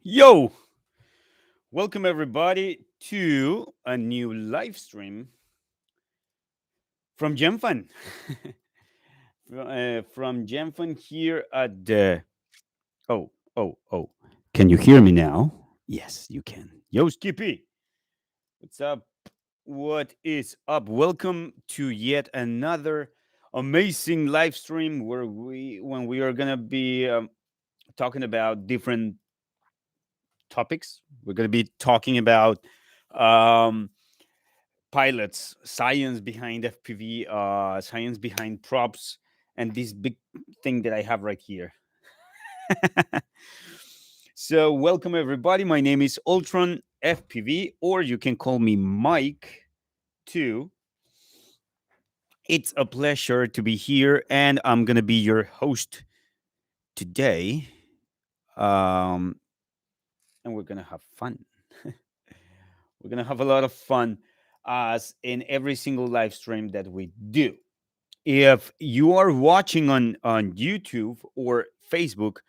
Yo, welcome everybody to a new live stream from Gemfan. From Gemfan here at the. Oh. Can you hear me now? Yes, you can. Yo, Skippy. What's up? What is up? Welcome to yet another amazing live stream when we are gonna be talking about different topics. We're gonna be talking about um, pilots, science behind FPV, science behind props, and this big thing that I have right here. So, welcome everybody. My name is Ultron FPV, or you can call me Mike too. It's a pleasure to be here, and I'm gonna be your host today. Um, and we're gonna have fun. We're gonna have a lot of fun as in every single live stream that we do. If you are watching on YouTube or Facebook,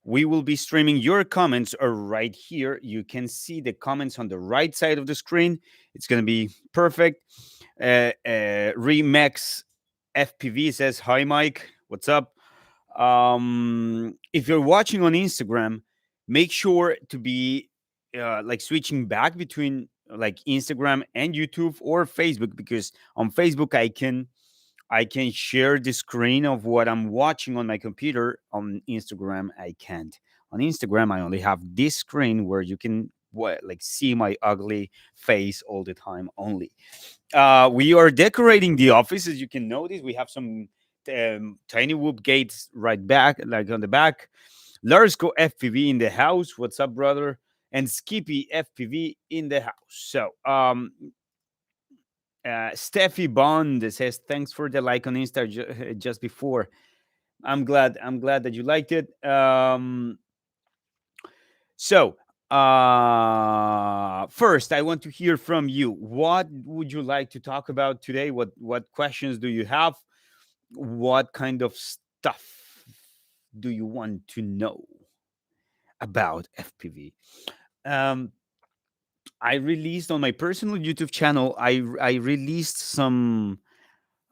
we will be streaming your comments are right here. You can see the comments on the right side of the screen. It's going to be perfect. Remix FPV says, "Hi, Mike. What's up?" If you're watching on Instagram, make sure to be like switching back between like Instagram and YouTube or Facebook, because on Facebook I can share the screen of what I'm watching on my computer. On Instagram, I can't. On Instagram, I only have this screen where you can like see my ugly face all the time only. We are decorating the office, as you can notice. We have some tiny whoop gates right back, like on the back. Larsco FPV in the house. What's up, brother? And Skippy FPV in the house. So, Steffi Bond says thanks for the like on Insta just before. I'm glad that you liked it. So first I want to hear from you. What would you like to talk about today? What questions do you have? What kind of stuff do you want to know about FPV? Um, I released on my personal YouTube channel. I released some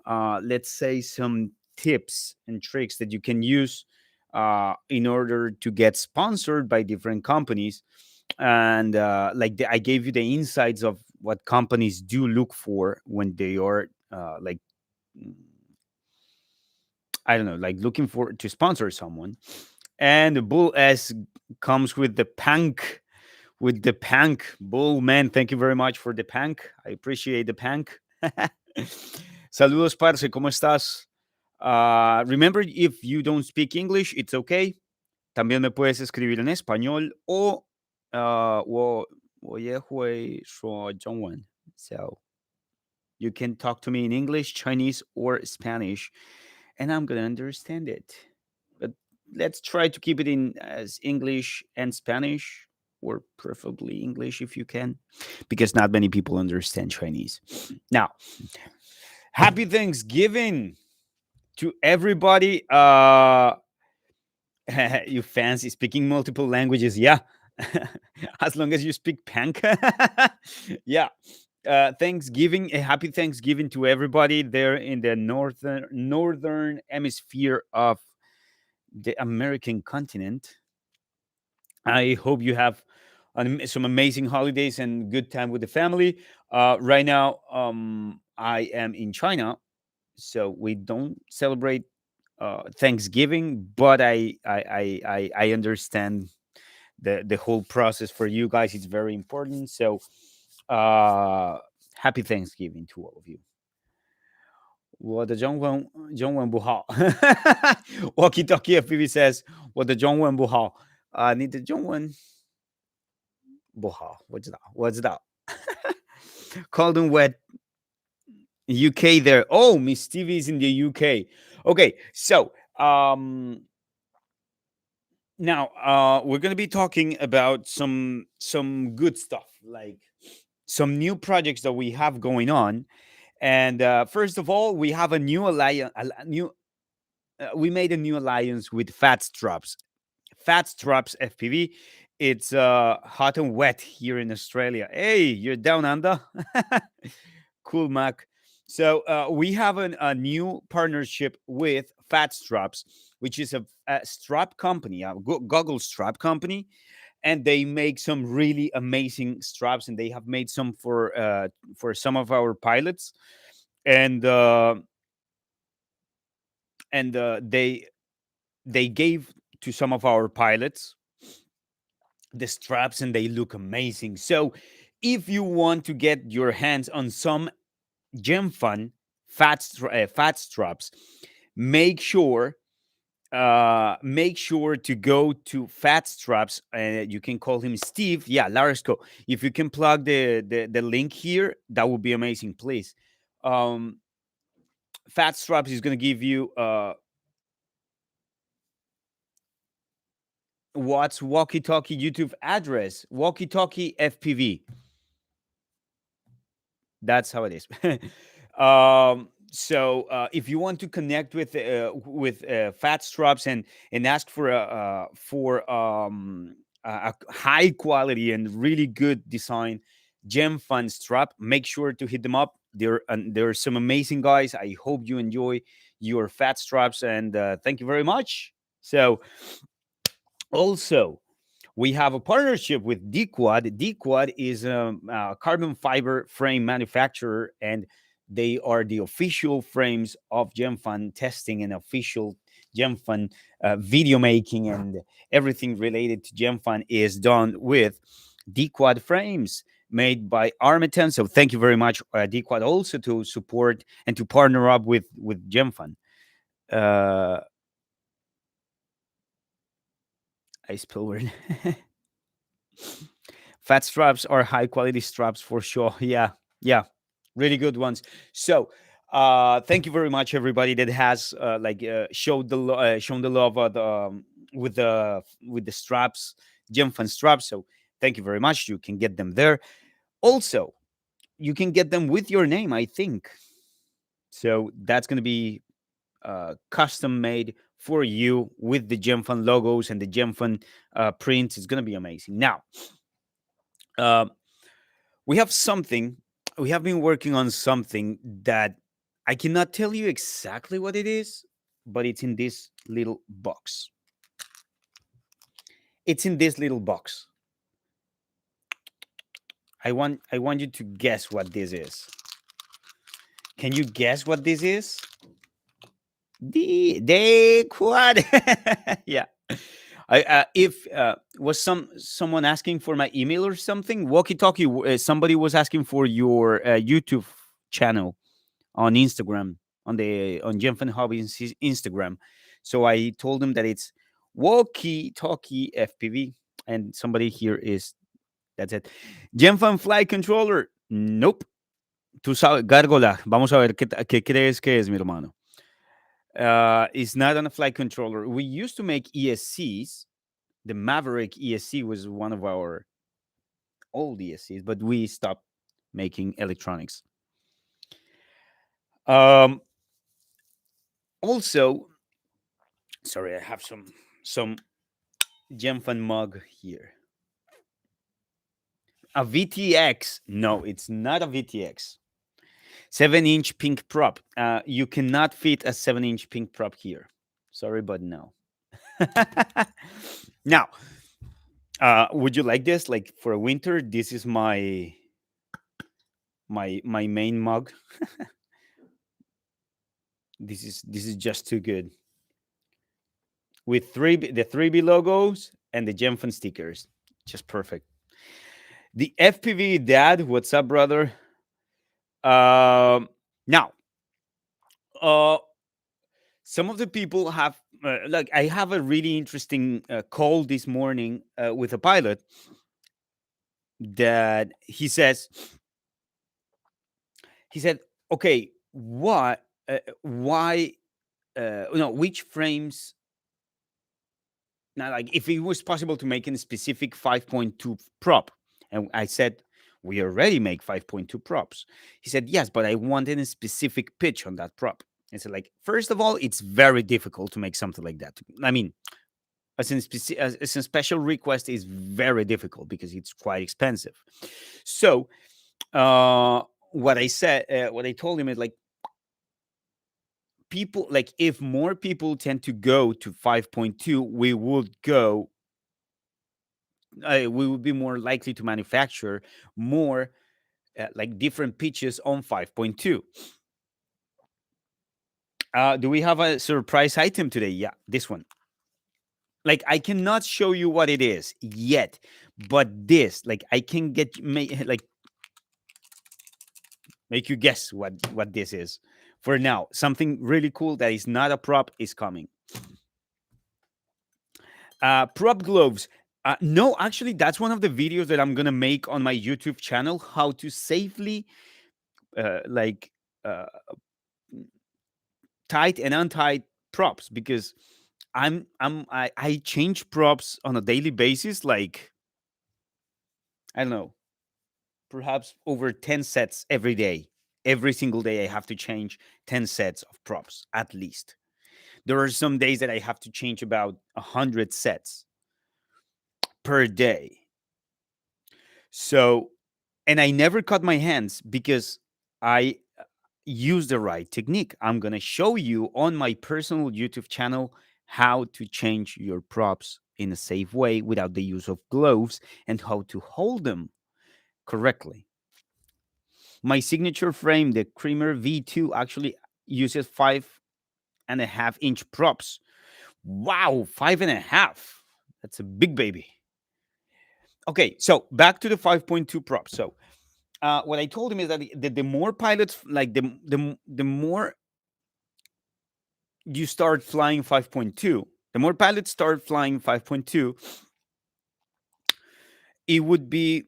let's say some tips and tricks that you can use in order to get sponsored by different companies. And I gave you the insights of what companies do look for when they are mm, I don't know, like looking for to sponsor someone. And the Bull S comes with the pank. Bull man, thank you very much for the pank. I appreciate the pank. Saludos, parce, ¿cómo estás? Remember, if you don't speak English, it's okay. También me puedes escribir en español o 我也会说中文. So you can talk to me in English, Chinese, or Spanish, and I'm gonna understand it. But let's try to keep it in as English and Spanish, or preferably English if you can, because not many people understand Chinese. Now, happy Thanksgiving to everybody. You fancy speaking multiple languages? Yeah. As long as you speak panka. Yeah. Thanksgiving, a happy Thanksgiving to everybody there in the northern hemisphere of the American continent. I hope you have some amazing holidays and good time with the family. Right now, I am in China, so we don't celebrate Thanksgiving, but I understand the whole process for you guys. It's very important. So, happy Thanksgiving to all of you. 我的中文Walkie Talkie FPV says 我的中文不好，你的中文不好，我知道。Cold and wet UK there. Oh, Miss Stevie is in the UK. Okay, so now we're gonna be talking about some good stuff, like some new projects that we have going on. And first of all, we have a new alliance. We made a new alliance with Fat Straps FPV. It's hot and wet here in Australia. Hey, you're down under. Cool, Mac. So we have a new partnership with Fat Straps, which is a strap company, a goggle strap company, and they make some really amazing straps, and they have made some for some of our pilots, and they gave to some of our pilots the straps, and they look amazing. So if you want to get your hands on some Gemfan fat straps, make sure make sure to go to Fat Straps. You can call him Steve. Yeah, Larisco. If you can plug the link here, that would be amazing, please. Um, Fat Straps is going to give you what's Walkie Talkie YouTube address, Walkie Talkie FPV. That's how it is. So if you want to connect with Fat Straps and ask for a high quality and really good design Gemfan strap, make sure to hit them up. There are some amazing guys. I hope you enjoy your Fat Straps, and thank you very much. So also, we have a partnership with D-Quad. D-Quad is a carbon fiber frame manufacturer, and they are the official frames of Gemfan testing and official Gemfan video making, and everything related to Gemfan is done with D-Quad frames made by Armitan. So thank you very much, D-Quad, also to support and to partner up with Gemfan. Uh, I spell word. Fat straps are high quality straps for sure. Yeah, yeah, really good ones. So, thank you very much, everybody that has showed shown the love of with the straps, Gemfan straps. So, thank you very much. You can get them there. Also, you can get them with your name, I think. So that's going to be custom made for you with the Gemfan logos and the Gemfan prints. It's going to be amazing. Now, uh, we have something. We have been working on something that I cannot tell you exactly what it is, but it's in this little box. It's in this little box. I want you to guess what this is. Can you guess what this is? The quad. Yeah. I if was someone asking for my email or something? Walkie talkie. Somebody was asking for your YouTube channel on Instagram, on GemfanHobby Instagram. So I told him that it's Walkie Talkie FPV, and somebody here is that's it. Gemfan Flight Controller. Nope. Tú sabes, Gárgola. Vamos a ver qué crees que es, mi hermano. It's not on a flight controller. We used to make ESCs. The Maverick ESC was one of our old ESCs, but we stopped making electronics. Also, sorry, I have some Gemfan mug here. A VTX? No, it's not a VTX. 7-inch pink prop. You cannot fit a 7-inch pink prop here. Sorry, but no. Now, would you like this? Like for winter, this is my main mug. This is just too good. With the 3B logos and the Gemfan stickers. Just perfect. The FPV dad, what's up, brother? Now, some of the people have like I have a really interesting call this morning with a pilot that he said, okay, what why no, which frames, now, like if it was possible to make a specific 5.2 prop. And I said, we already make 5.2 props. He said, yes, but I wanted a specific pitch on that prop. I said, like, first of all, it's very difficult to make something like that. I mean, as in special request is very difficult because it's quite expensive. So what I told him is like, people, like, if more people tend to go to 5.2, we would be more likely to manufacture more like different pitches on 5.2. Do we have a surprise item today? Yeah, this one. Like, I cannot show you what it is yet, but this, like, I can make you guess what this is. For now, something really cool that is not a prop is coming. Prop gloves. No, actually, that's one of the videos that I'm gonna make on my YouTube channel. How to safely, like, uh, tight and untied props, because I change props on a daily basis. Like, I don't know, perhaps over 10 sets every day. Every single day, I have to change 10 sets of props at least. There are some days that I have to change about 100 sets per day. So, and I never cut my hands because I use the right technique. I'm going to show you on my personal YouTube channel how to change your props in a safe way without the use of gloves, and how to hold them correctly. My signature frame, the Creamer V2, actually uses 5.5-inch props. Wow, 5.5. That's a big baby. Okay, so back to the 5.2 props. So what I told him is that the more pilots, like the more you start flying 5.2, the more pilots start flying 5.2, it would be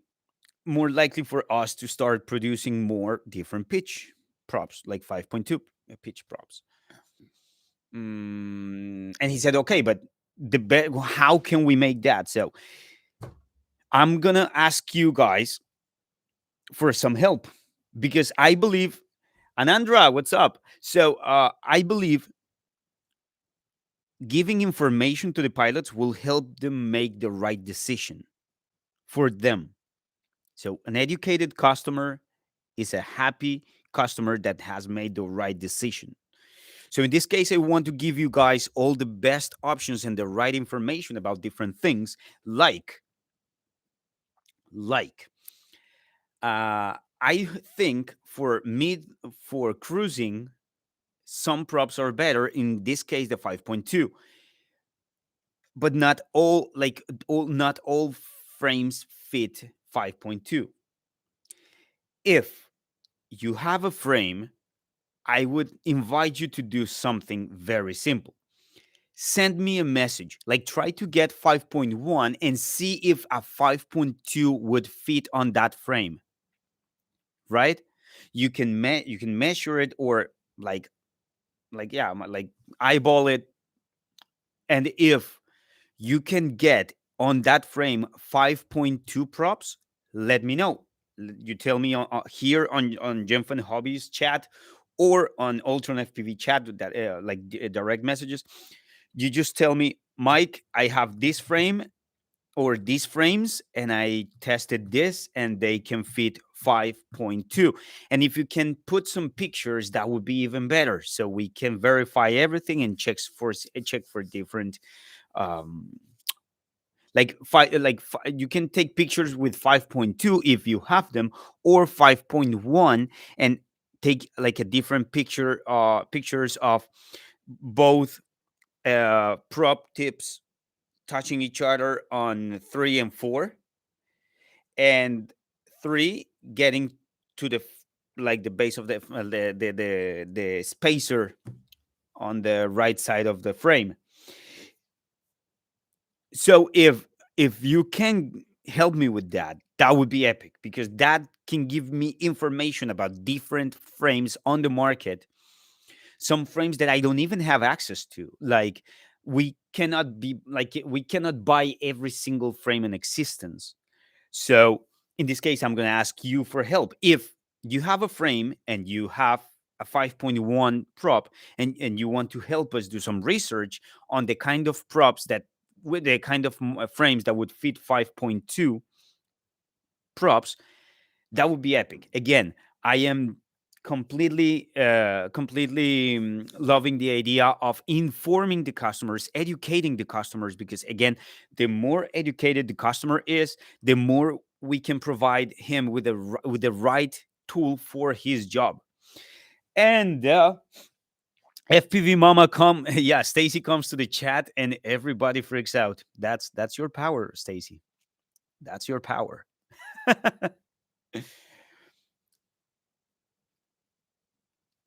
more likely for us to start producing more different pitch props, like 5.2 pitch props. And he said, okay, but how can we make that? So I'm gonna ask you guys for some help, because I believe, Anandra, what's up? So I believe giving information to the pilots will help them make the right decision for them. So an educated customer is a happy customer that has made the right decision. So in this case, I want to give you guys all the best options and the right information about different things, like I think for cruising, some props are better. In this case, the 5.2, but not all frames fit 5.2. If you have a frame, I would invite you to do something very simple. Send me a message, like try to get 5.1 and see if a 5.2 would fit on that frame, right? You can measure it, or like eyeball it, and if you can get on that frame 5.2 props, let me know. You tell me here on GemfanHobby's chat, or on Ultron FPV chat, that direct messages. You just tell me, Mike, I have this frame or these frames, and I tested this, and they can fit 5.2. And if you can put some pictures, that would be even better, so we can verify everything and check for different um you can take pictures with 5.2 if you have them, or 5.1, and take like a different pictures of both prop tips touching each other on 3 and 4, and 3 getting to the base of the spacer on the right side of the frame. So if you can help me with that, that would be epic, because that can give me information about different frames on the market, some frames that I don't even have access to. Like, we cannot buy every single frame in existence. So in this case, I'm going to ask you for help. If you have a frame and you have a 5.1 prop, and you want to help us do some research on the kind of props that with the kind of frames that would fit 5.2 props, that would be epic. Again, I am completely loving the idea of informing the customers, educating the customers, because again, the more educated the customer is, the more we can provide him with with the right tool for his job. And FPV Mama come, yeah, Stacy comes to the chat and everybody freaks out. That's your power, Stacy. That's your power.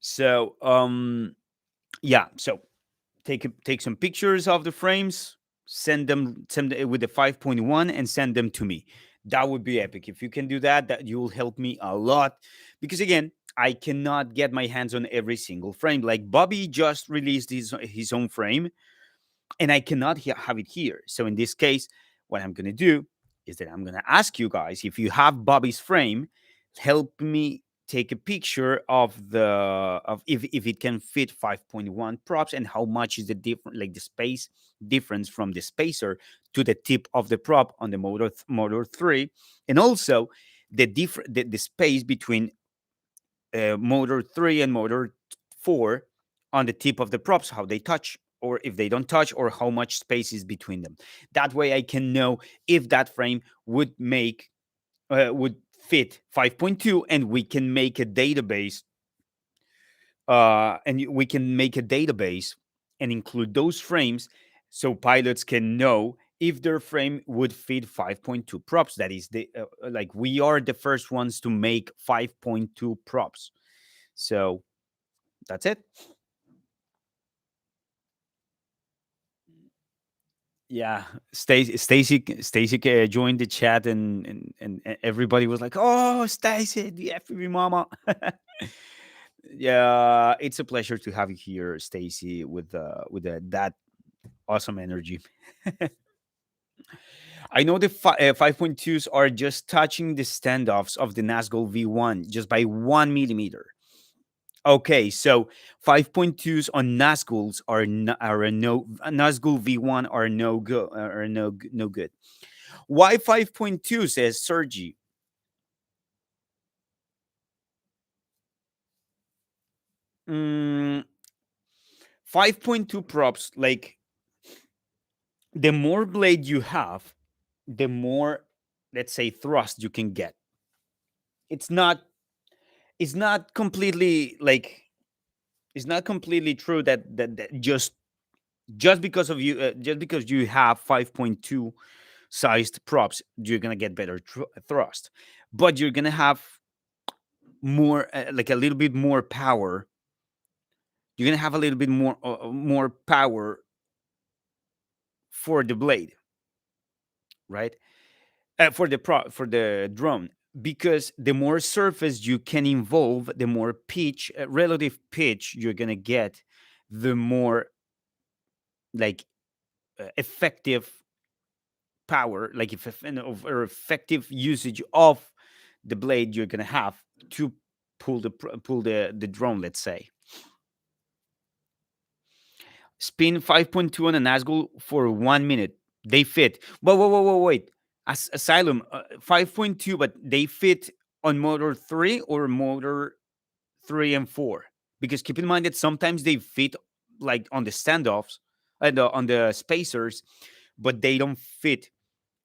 So yeah, so take some pictures of the frames, send it with the 5.1 and send them to me. That would be epic. If you can do that, that you will help me a lot, because again, I cannot get my hands on every single frame. Like Bobby just released his own frame, and I cannot have it here. So in this case, what I'm going to do is that I'm going to ask you guys, if you have Bobby's frame, help me take a picture of the of if it can fit 5.1 props, and how much is the different, like the space difference from the spacer to the tip of the prop on the motor 3, and also the space between motor 3 and motor 4 on the tip of the props, how they touch, or if they don't touch, or how much space is between them. That way I can know if that frame would fit 5.2, and we can make a database, and include those frames, so pilots can know if their frame would fit 5.2 props. That is the like, we are the first ones to make 5.2 props. So that's it. Yeah, Stacy joined the chat, and everybody was like, "Oh, Stacy, the FPV mama." Yeah, it's a pleasure to have you here, Stacy, with that awesome energy. I know the 5.2s are just touching the standoffs of the Nazgul V1 just by 1 millimeter. Okay, so 5.2s on Nazguls are a no, Nazgul V1 are no good, no good. Why 5.2, says Sergi? 5.2 props, like, the more blade you have, the more, let's say, thrust you can get. It's not it's not completely like it's not completely true that just because of you just because you have 5.2 sized props, you're gonna get better thrust, but you're gonna have more, like a little bit more power. You're gonna have a little bit more power for the blade, right? For the drone, because the more surface you can involve, the more pitch, relative pitch you're gonna get, the more, like, effective power, like or effective usage of the blade you're gonna have to pull the drone. Let's say spin 5.2 on a Nazgul for 1 minute. They fit. Whoa, wait. Asylum, 5.2, but they fit on motor 3 or motor 3 and 4. Because keep in mind that sometimes they fit like on the standoffs and on the spacers, but they don't fit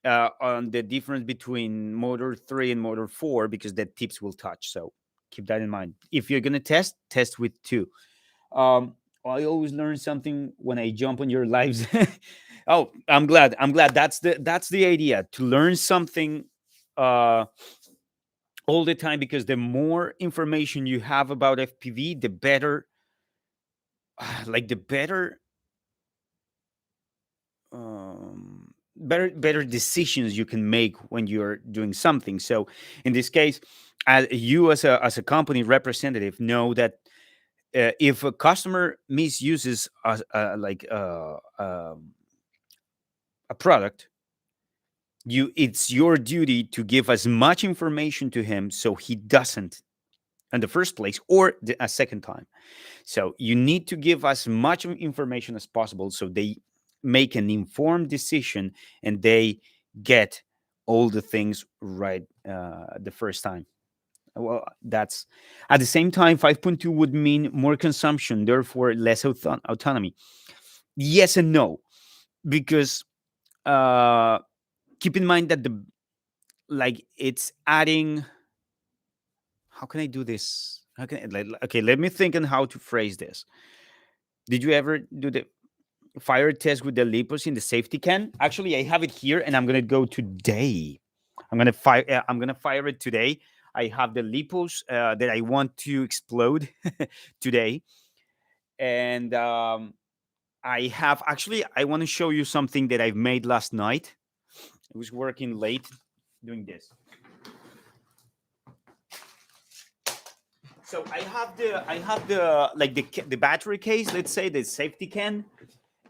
on the difference between motor 3 and motor 4, because the tips will touch. So keep that in mind. If you're gonna test with 2. I always learn something when I jump on your lives. Oh, I'm glad that's the idea, to learn something uh all the time, because the more information you have about FPV, the better, like the better decisions you can make when you're doing something. So in this case, you as a company representative know that if a customer misuses a product, it's your duty to give as much information to him so he doesn't in the first place, or a second time. So you need to give as much information as possible, so make an informed decision and they get all the things right the first time. Well, that's at the same time, 5.2 would mean more consumption, therefore less autonomy. Yes and no, because uh, keep in mind that the like it's adding. How can I do this? How can I, okay? Let me think on how to phrase this. Did you ever do the fire test with the lipos in the safety can? Actually, I have it here, and I'm gonna go today. I'm gonna fire it today. I have the lipos that I want to explode today, and I have actually. I want to show you something that I've made last night. I was working late doing this. So I have the like the battery case. Let's say the safety can,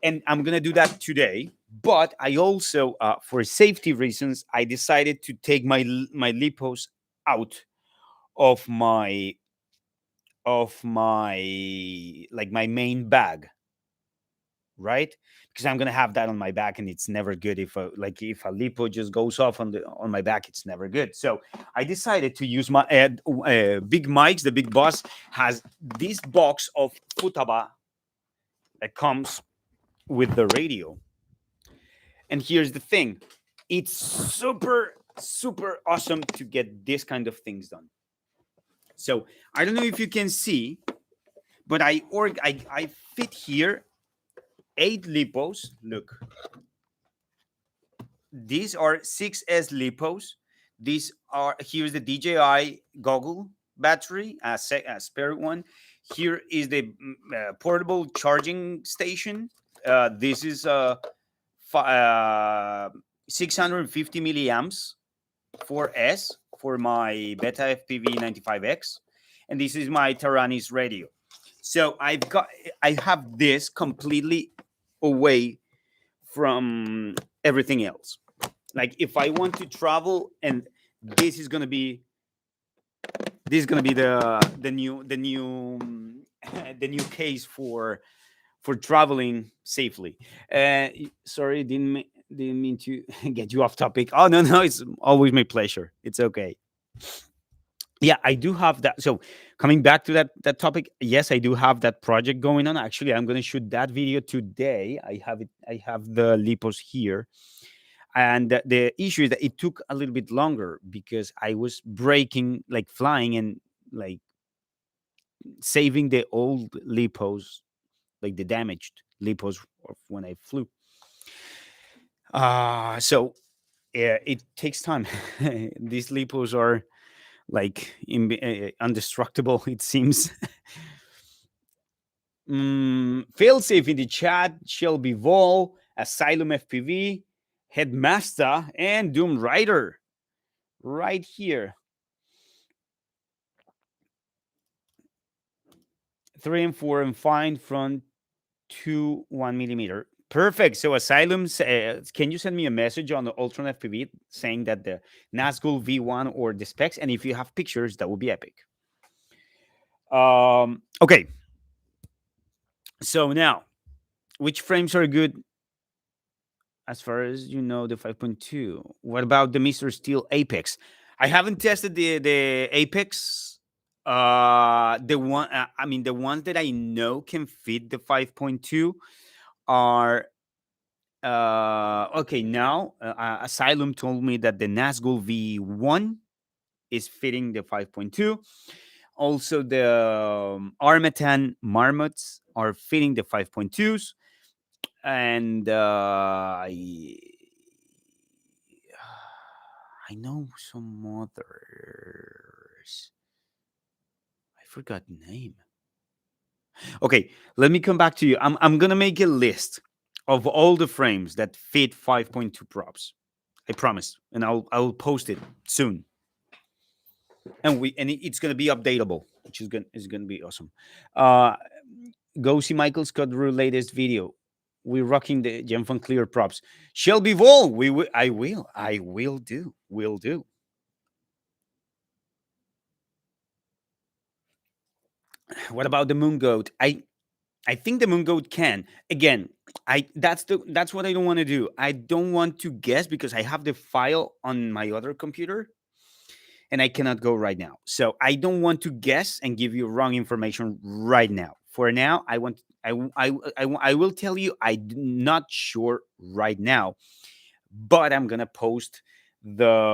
and I'm gonna do that today. But I also, for safety reasons, I decided to take my lipos out of my like my main bag, right? Because I'm gonna have that on my back, and it's never good if if a lipo just goes off on my back, it's never good. So I decided to use my big mics. The big boss has this box of futaba that comes with the radio. And here's the thing, it's super awesome to get this kind of things done. So I don't know if you can see, but I fit here 8 lipos. Look, these are 6S lipos. These are, here's the DJI goggle battery, a spare one. Here is the portable charging station. This is 650 milliamps 4S for my Beta FPV 95X, and this is my Taranis radio. So I have this completely away from everything else. Like if I want to travel, and this is gonna be the new the new case for traveling safely. Sorry, didn't mean to get you off topic. Oh no, it's always my pleasure. It's okay. Yeah, I do have that. So coming back to that topic, yes, I do have that project going on. Actually, I'm going to shoot that video today. I have it. I have the lipos here, and the issue is that it took a little bit longer because I was breaking, like flying and like saving the old lipos, like the damaged lipos of when I flew. So yeah, it takes time. These lipos are like indestructible, it seems. Fail safe in the chat, Shelby Vol, Asylum FPV, Headmaster, and Doom Rider right here. 3 and 4 and fine front 2 1 millimeter. Perfect. So Asylum, can you send me a message on the Ultron FPV saying that the Nazgul V1 or the specs, and if you have pictures, that would be epic. Okay. So now, which frames are good as far as you know, the 5.2? What about the Mr. Steel Apex? I haven't tested the Apex. The ones that I know can fit the 5.2 are okay. Now, Asylum told me that the Nazgul V1 is fitting the 5.2. Also, the Armatan Marmots are fitting the 5.2s. And I know some others. I forgot the name. Okay, let me come back to you. I'm gonna make a list of all the frames that fit 5.2 props. I promise, and I'll post it soon. And it's gonna be updatable, which is gonna be awesome. Uh, go see Michael Scott Rue latest video. We're rocking the Gemfan clear props. Shelby Vol, I will do. Will do. What about the Moon Goat? I think the Moon Goat can. Again, That's what I don't want to do. I don't want to guess because I have the file on my other computer and I cannot go right now. So I don't want to guess and give you wrong information right now. For now, I want I will tell you I'm not sure right now, but the I'm gonna post the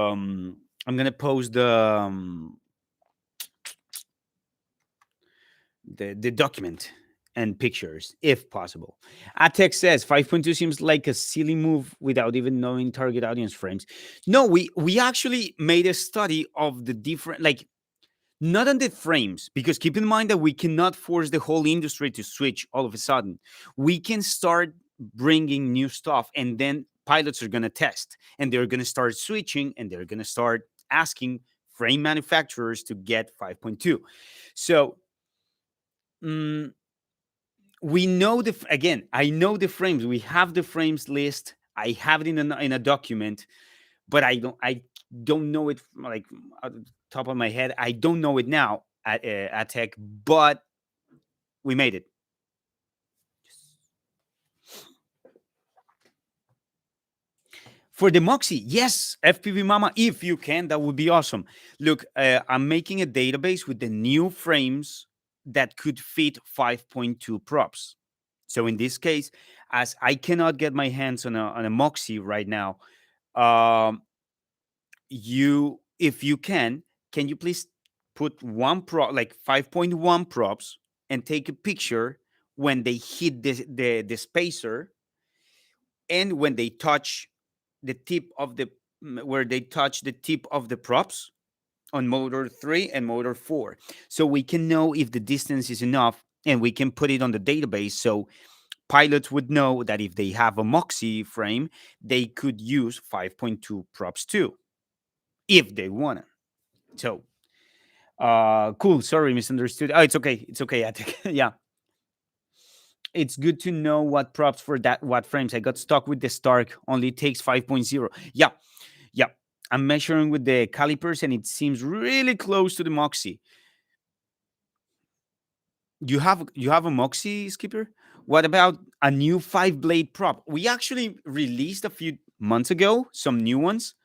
document and pictures if possible. Atek says 5.2 seems like a silly move without even knowing target audience frames. No, we actually made a study of the different, like, not on the frames, because keep in mind that we cannot force the whole industry to switch all of a sudden. We can start bringing new stuff, and then pilots are going to test and they're going to start switching and they're going to start asking frame manufacturers to get 5.2. So mm, we know again, I know the frames. We have the frames list. I have it in a document, but I don't know it like at the top of my head. I don't know it now at Tech, but we made it. For the Moxie, yes, FPV Mama, if you can, that would be awesome. Look, I'm making a database with the new frames that could fit 5.2 props. So in this case, as I cannot get my hands on a Moxie right now, um, if you can you please put one prop, like 5.1 props, and take a picture when they hit the spacer and when they touch the tip of the where they touch the tip of the props on motor 3 and motor 4, so we can know if the distance is enough and we can put it on the database, so pilots would know that if they have a Moxie frame they could use 5.2 props too if they want to. So cool, sorry, misunderstood. Oh, it's okay, it's okay, I think. Yeah, it's good to know what props for that, what frames. I got stuck with the Stark, only takes 5.0. Yeah, yeah, I'm measuring with the calipers and it seems really close to the Moxie. You have a Moxie, Skipper? What about a new 5 blade prop? We actually released a few months ago some new ones.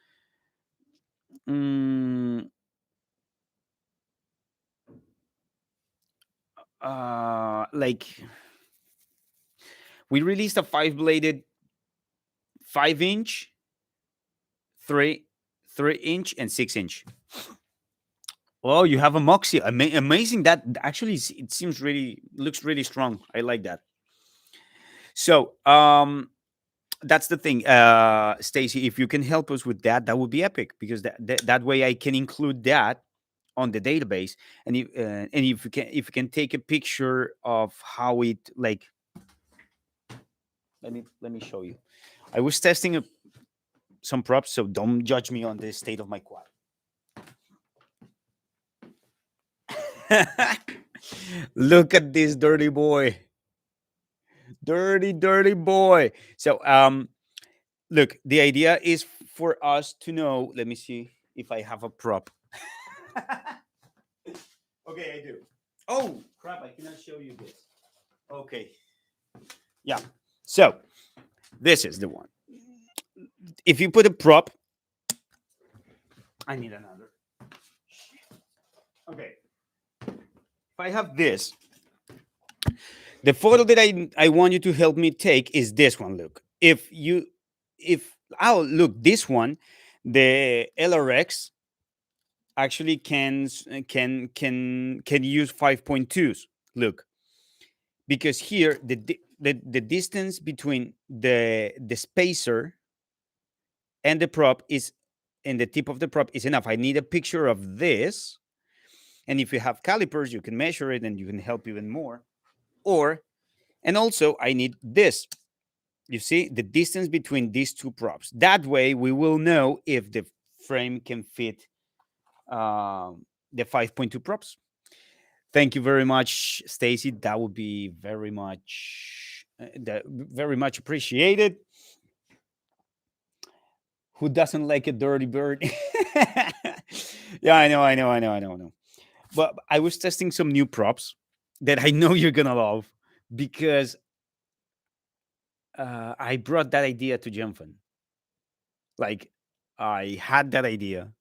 mm, like, we released a 5 bladed 5 inch, three 3 inch, and 6 inch. Oh, you have a Moxie. Amazing. That actually it seems really, looks really strong. I like that. So that's the thing, Stacy. If you can help us with that, that would be epic, because that way I can include that on the database, and if you can take a picture of how it, like, let me show you. I was testing some props, so don't judge me on the state of my quad. Look at this dirty boy. Dirty boy. So look, the idea is for us to know. Let me see if I have a prop. Okay, I do. Oh crap, I cannot show you this. Okay. Yeah. So this is the one. If you put a prop, I need another. Okay. If I have this, the photo that I want you to help me take is this one. Look, if oh, look, this one, the LRX actually can use 5.2s. Look, because here the distance between the spacer and the prop is, and the tip of the prop is enough. I need a picture of this, and if you have calipers, you can measure it and you can help even more. Or, and also I need this. You see the distance between these two props. That way we will know if the frame can fit the 5.2 props. Thank you very much, Stacy. That would be very much appreciated. Who doesn't like a dirty bird? Yeah, I know. But I was testing some new props that I know you're gonna love, because, I brought that idea to Gemfan. Like, I had that idea,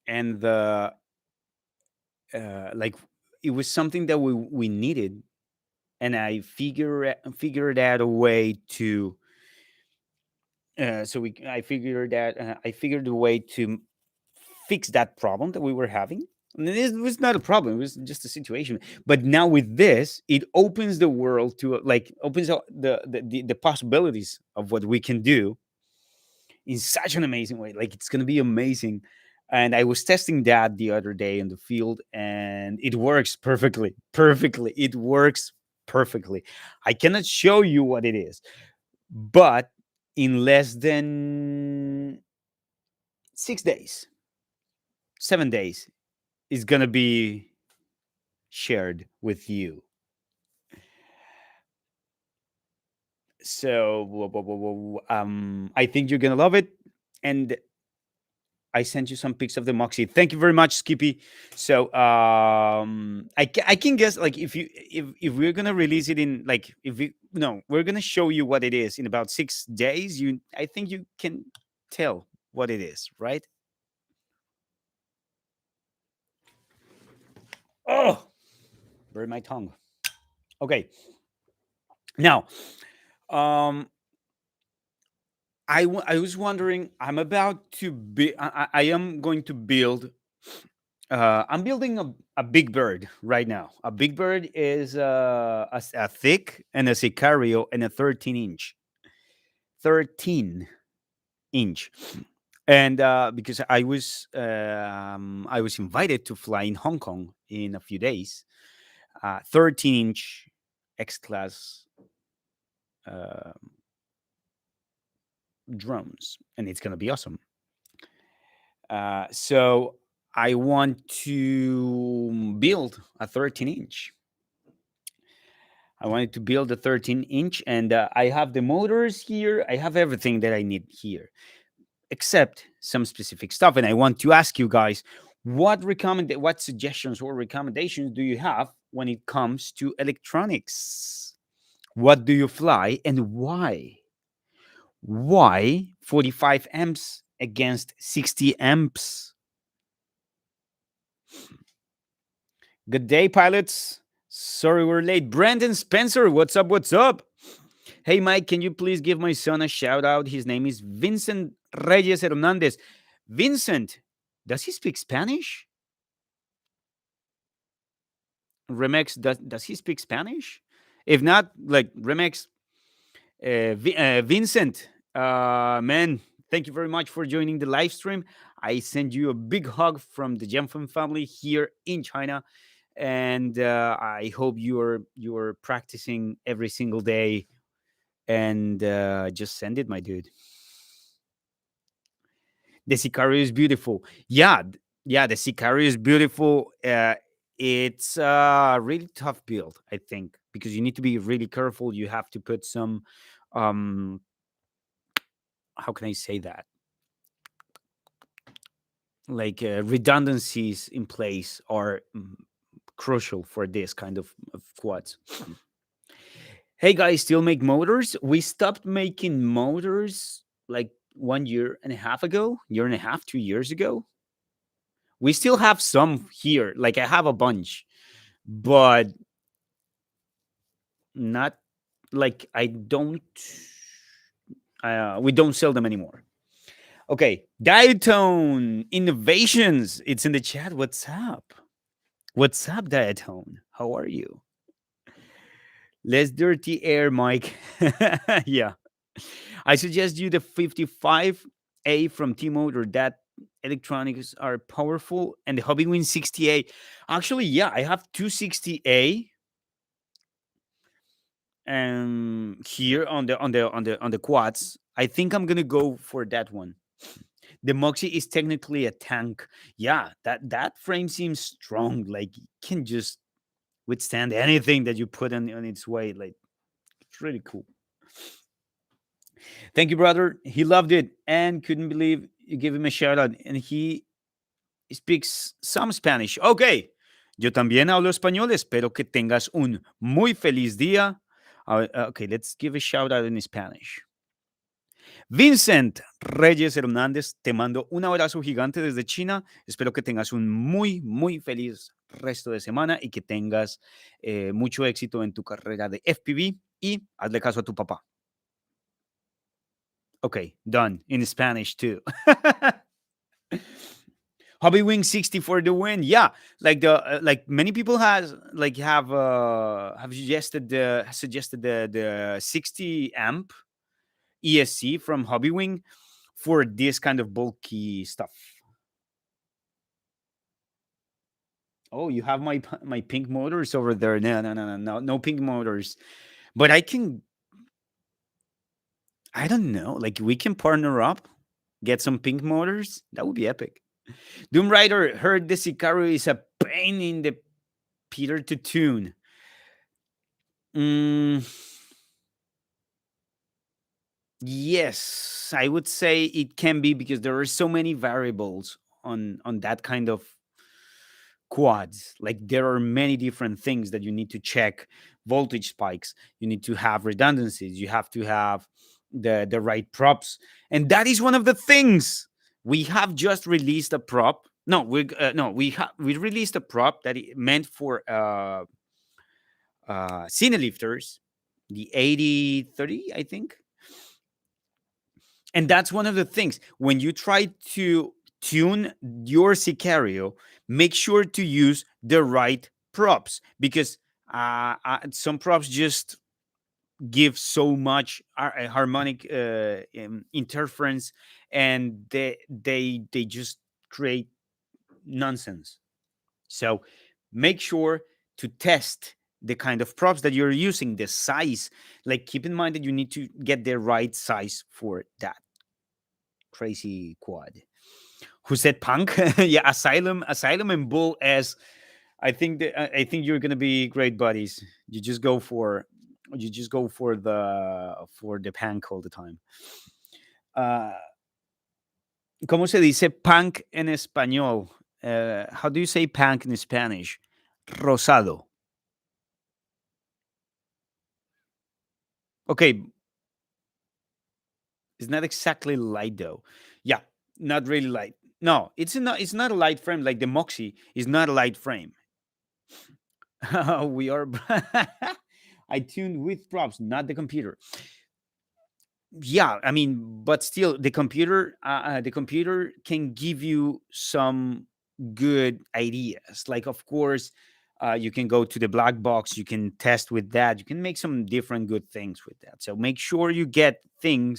and like, it was something that we needed, and I figured out a way to. I figured a way to fix that problem that we were having. And it was not a problem; it was just a situation. But now with this, it opens the world to, like, opens up the possibilities of what we can do in such an amazing way. Like, it's gonna be amazing. And I was testing that the other day in the field, and it works perfectly. Perfectly, it works perfectly. I cannot show you what it is, but in less than 6 days, 7 days, is gonna be shared with you. So I think you're gonna love it. And I sent you some pics of the Moxie. Thank you very much, Skippy. So I can guess, like, if we're gonna release it in, like, if we no, we're gonna show you what it is in about 6 days. I think you can tell what it is, right? Oh, burn my tongue. Okay, now, um, I was wondering. I'm about to be. I am going to build. I'm building a big bird right now. A big bird is a thick and a Sicario and a 13 inch, and because I was invited to fly in Hong Kong in a few days. 13-inch X class uh, drones, and it's gonna be awesome. So I want to build a 13-inch. I wanted to build a 13-inch, and I have the motors here. I have everything that I need here, except some specific stuff. And I want to ask you guys, what suggestions or recommendations do you have when it comes to electronics? What do you fly, and why? Why 45 amps against 60 amps? Good day, pilots. Sorry we're late. Brandon Spencer, what's up? What's up? Hey, Mike, can you please give my son a shout out? His name is Vincent Reyes Hernandez. Vincent, does he speak Spanish? Remex, does he speak Spanish? If not, like, Remex, Vincent, man, thank you very much for joining the live stream. I send you a big hug from the Gemfan family here in China, and I hope you're practicing every single day, and just send it, my dude. The Sicario is beautiful. Yeah, yeah, the Sicario is beautiful. It's a really tough build, I think, because you need to be really careful. You have to put some, um, how can I say that? Like, redundancies in place are crucial for this kind of quads. Hey guys, still make motors? We stopped making motors like 1.5 years ago, year and a half, 2 years ago. We still have some here. Like, I have a bunch, but not, like, I don't. We don't sell them anymore. Okay, Diatone Innovations. It's in the chat. What's up? What's up, Diatone? How are you? Less dirty air, Mike. Yeah. I suggest you the 55A from T-Motor. That electronics are powerful, and the Hobby Win 60A. Actually, yeah, I have 260A here on the quads. I think I'm gonna go for that one. The Moxie is technically a tank. Yeah, that frame seems strong. Like, it can just withstand anything that you put on its way. Like, it's really cool. Thank you, brother. He loved it and couldn't believe you gave him a shout out. And he speaks some Spanish. Okay. Yo también hablo español. Espero que tengas un muy feliz día. Okay, let's give a shout out in Spanish. Vincent Reyes Hernández, te mando un abrazo gigante desde China. Espero que tengas un muy, muy feliz resto de semana y que tengas mucho éxito en tu carrera de FPV y hazle caso a tu papá. Okay, done in Spanish too. Hobby Wing 60 for the win. Yeah, like many people have suggested the 60 amp ESC from Hobby Wing for this kind of bulky stuff. Oh, you have my pink motors over there. No pink motors. But I don't know. Like we can partner up, get some pink motors. That would be epic. Doom Rider heard the Sicario is a pain in the Peter to tune. Mm, yes, I would say it can be because there are so many variables on that kind of quads. Like there are many different things that you need to check. Voltage spikes, you need to have redundancies, you have to have the right props, and that is one of the things. We have just released a prop. No, we released a prop that meant for cine lifters, the 8030, I think. And that's one of the things when you try to tune your Sicario, make sure to use the right props because some props just give so much harmonic interference, and they just create nonsense. So make sure to test the kind of props that you're using, the size. Like keep in mind that you need to get the right size for that crazy quad. Who said punk? Yeah, Asylum, and Bull S. I think you're gonna be great buddies. You just go for the punk all the time. Uh, ¿Cómo se dice punk en español? How do you say punk in Spanish? Rosado. Okay, it's not exactly light though. Yeah, not really light. No, it's not a light frame like the Moxie is not a light frame. We are I tuned with props, not the computer. Yeah, I mean, but still the computer can give you some good ideas. Like of course, you can go to the black box, you can test with that, you can make some different good things with that. So make sure you get the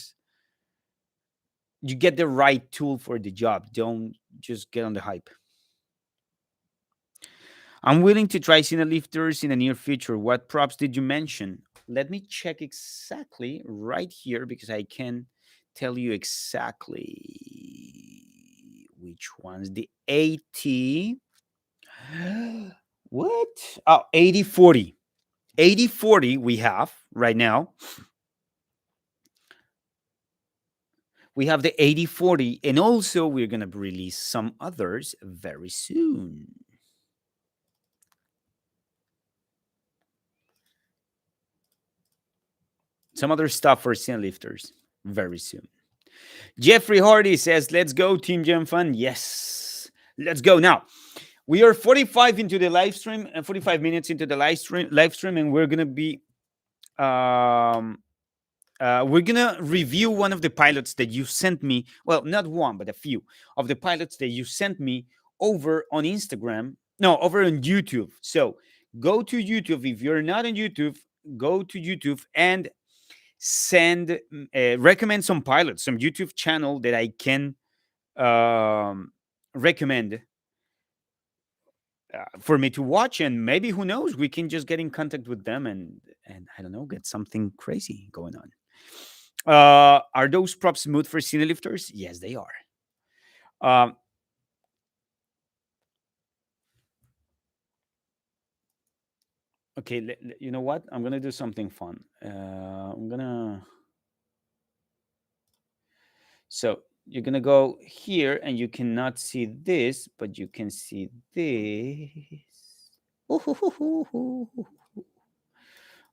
right tool for the job. Don't just get on the hype. I'm willing to try cine lifters in the near future. What props did you mention? Let me check exactly right here because I can tell you exactly which ones. The 80. What? Oh, 8040. 8040 we have right now. We have the 8040, and also we're going to release some others very soon. Some other stuff for cine lifters very soon. Jeffrey Hardy says, let's go, Team Gemfan. Yes, let's go. Now, we are 45 into the live stream, 45 minutes into the live stream, and we're gonna review one of the pilots that you sent me. Well, not one, but a few of the pilots that you sent me over on Instagram. No, over on YouTube. So go to YouTube. If you're not on YouTube, go to YouTube and recommend some pilots, some YouTube channel that I can recommend for me to watch, and maybe who knows, we can just get in contact with them and I don't know, get something crazy going on. Are those props smooth for cine lifters? Yes, they are. Okay, you know what? I'm gonna do something fun. So you're gonna go here, and you cannot see this, but you can see this.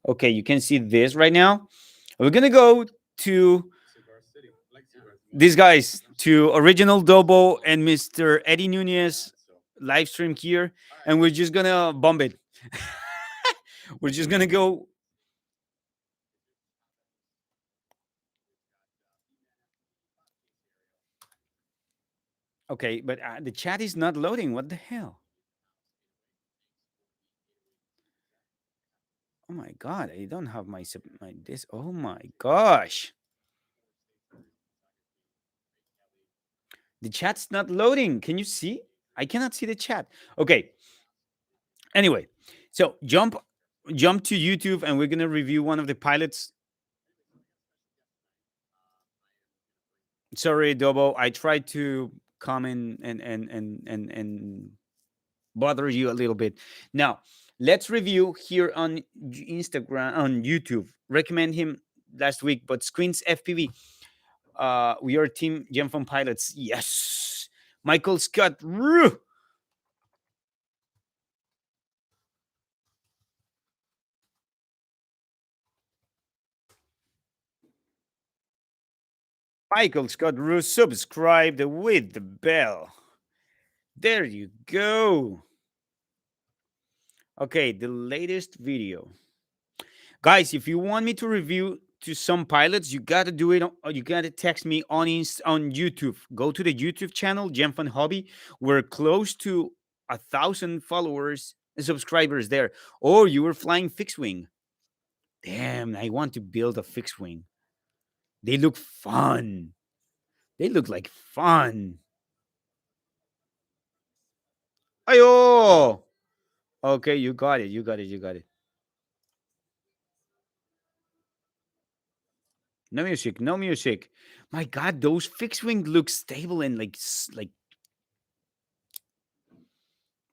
Okay, you can see this right now. We're gonna go to these guys, to Original Dobo and Mr. Eddie Nunez live stream here, and we're just gonna bomb it. We're just gonna go. Okay, but the chat is not loading. What the hell? Oh my god, I don't have my this. Oh my gosh, the chat's not loading. Can you see? I cannot see the chat. Okay. Anyway, so jump to YouTube, and we're gonna review one of the pilots. Sorry, Dobo. I tried to come in and bother you a little bit. Now, let's review here on Instagram, on YouTube. Recommend him last week, but Squints FPV. We are Team Gemfan pilots. Yes. Michael Scott. Michael Scott Rue subscribed with the bell. There you go. Okay, the latest video. Guys, if you want me to review to some pilots, you gotta do it. You gotta text me on on YouTube. Go to the YouTube channel, GemfanHobby. We're close to 1,000 followers and subscribers there. Or you were flying fixed wing. Damn, I want to build a fixed wing. They look fun. They look like fun. Ayo! Okay, you got it. You got it. You got it. No music. No music. My God, those fixed wing look stable and like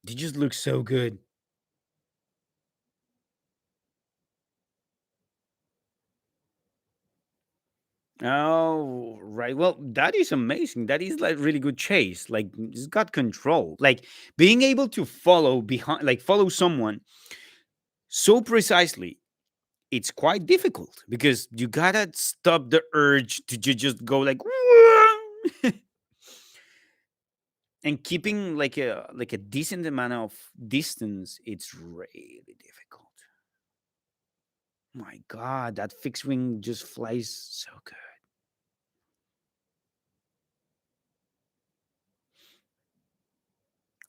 they just look so good. Oh, right. Well, that is amazing. That is like really good chase. Like it's got control. Like being able to follow behind, like follow someone so precisely. It's quite difficult because you gotta stop the urge to just go like and keeping like a decent amount of distance. It's really difficult. My God, that fixed wing just flies so good.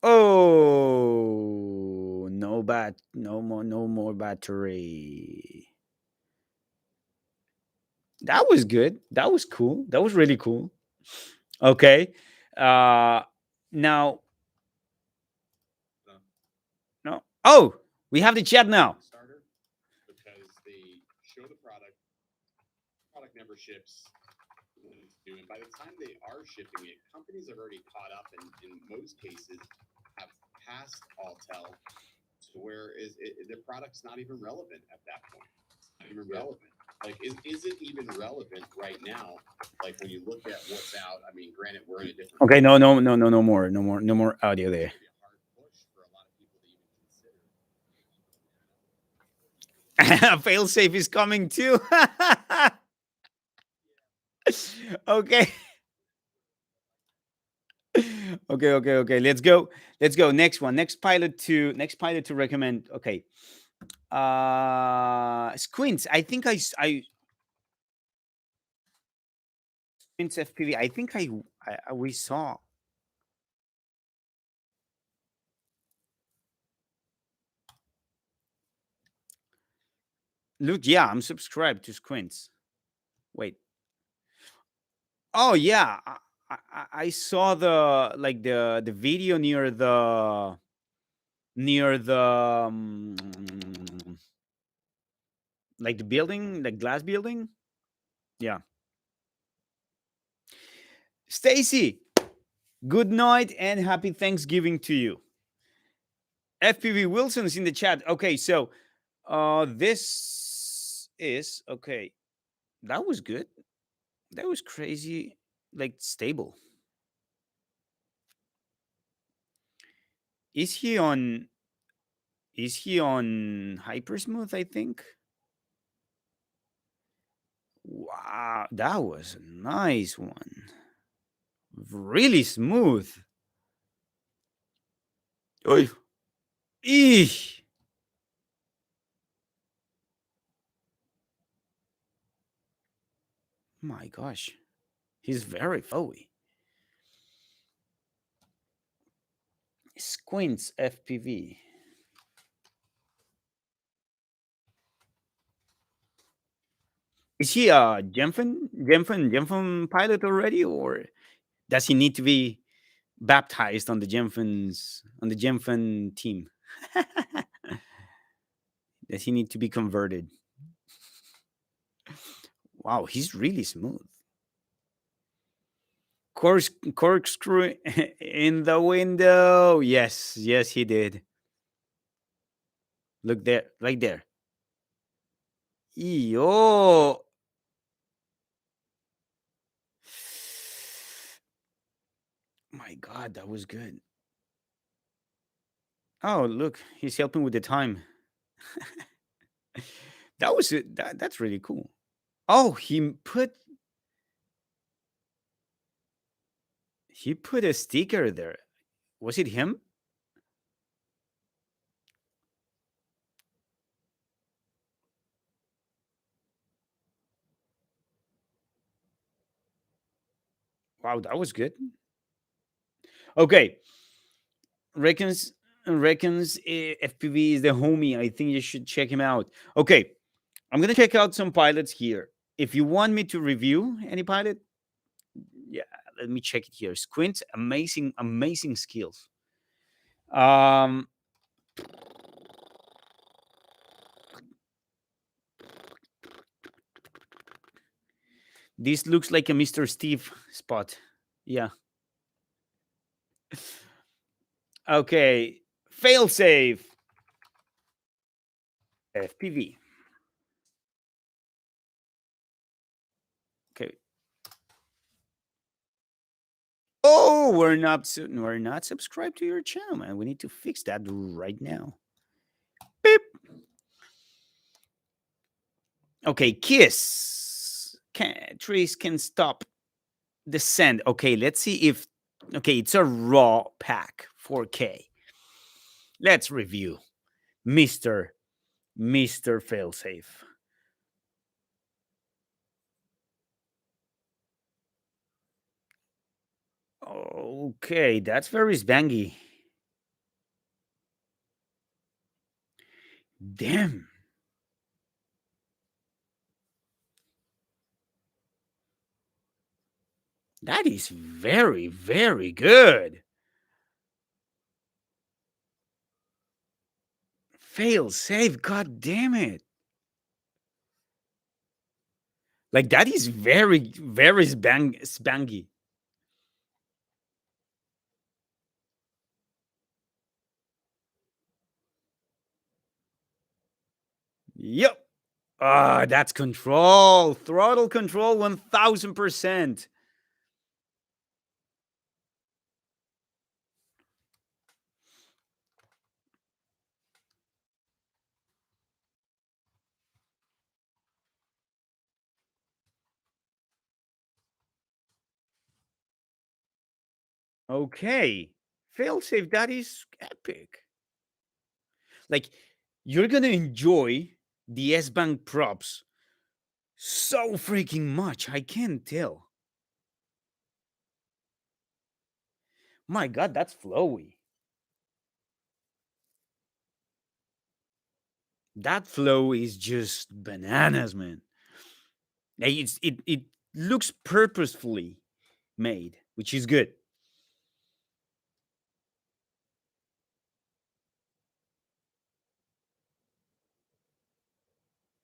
Oh, no more battery. That was good. That was cool. That was really cool. Okay. Uh now no. Oh, we have the chat now. Okay, no more, no more audio there. Failsafe is coming too. Okay. Okay. Let's go. Let's go. Next one. Next pilot to recommend. Okay. Squints. I think I Squints FPV. I think we saw. Look, yeah, I'm subscribed to Squints. Wait. Oh yeah, I saw the like the video near the like the building, the glass building. Yeah. Stacy, good night and happy Thanksgiving to you. FPV Wilson's in the chat. Okay, so this is okay. That was good. That was crazy, like stable. Is he on? Is he on hyper smooth? I think. Wow, that was a nice one. Really smooth. Oy. Eesh. My gosh. He's very flowy. Squints FPV. Is he a Gemfan pilot already, or does he need to be baptized on the Gemfan team? Does he need to be converted? Wow, he's really smooth. Corkscrew in the window. Yes, yes, he did. Look there, right there. Oh, my God, that was good. Oh, look, he's helping with the time. That was it. That's really cool. Oh, he put a sticker there. Was it him? Wow, that was good. Okay, reckons FPV is the homie. I think you should check him out. Okay, I'm gonna check out some pilots here. If you want me to review any pilot, yeah, let me check it here. Squint, amazing, amazing skills. Um, this looks like a Mr. Steve spot. Yeah. Okay. Failsafe. FPV. Okay. Oh, we're not subscribed to your channel, man. We need to fix that right now. Beep. Okay, kiss. Trees can stop descent. Okay, let's see if. Okay, it's a raw pack, 4K. Let's review, Mister Failsafe. Okay, that's very spangy. Damn, that is very, very good. Fail safe, god damn it. Like that is very, very spangy. Yep. Ah, that's control. Throttle control 1000%. Okay. Failsafe, that is epic. Like, you're gonna enjoy the S Bank props so freaking much. I can't tell. My god, that's flowy. That flow is just bananas, man. Like, it looks purposefully made, which is good.